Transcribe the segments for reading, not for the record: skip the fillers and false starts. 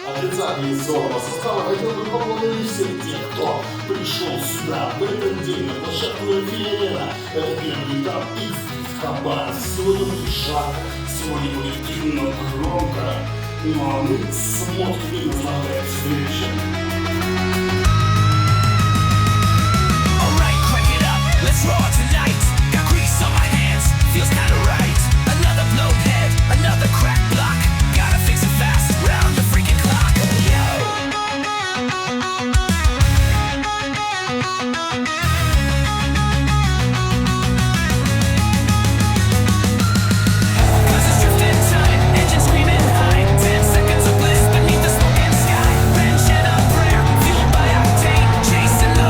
Отрицательный лиционного состава хотел бы поблагодарить всех тех, кто пришел сюда в этот день на площадку Регуля. Это первый этап XDRIFT Хабаровск. Сегодня будет жарко, сегодня будет именно громко. Ну а мы смотрим и наслаждаемся зрелищем. Let's roar tonight. Got grease on my hands, feels kinda right. Another blowed head, another cracked block. Gotta fix it fast, round the freaking clock. Yo. Cause it's drifting time, engine screaming high. 10 seconds of bliss beneath the smoking sky. Wrench and a prayer, fueled by octane. Chasing the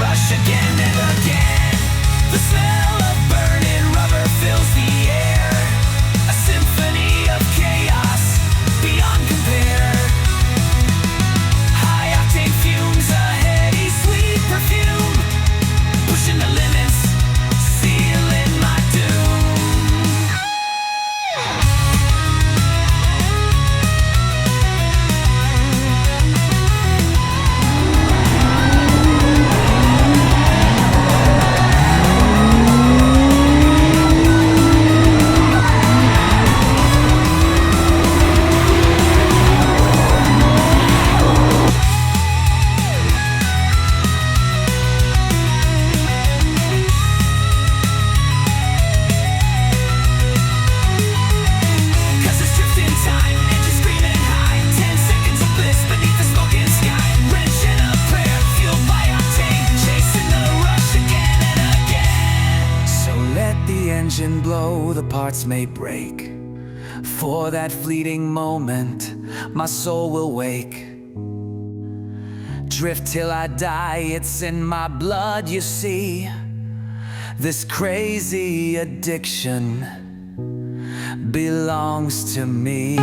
rush again and again. Blow, the parts may break. For that fleeting moment, my soul will wake. Drift till I die, it's in my blood, you see. This crazy addiction belongs to me.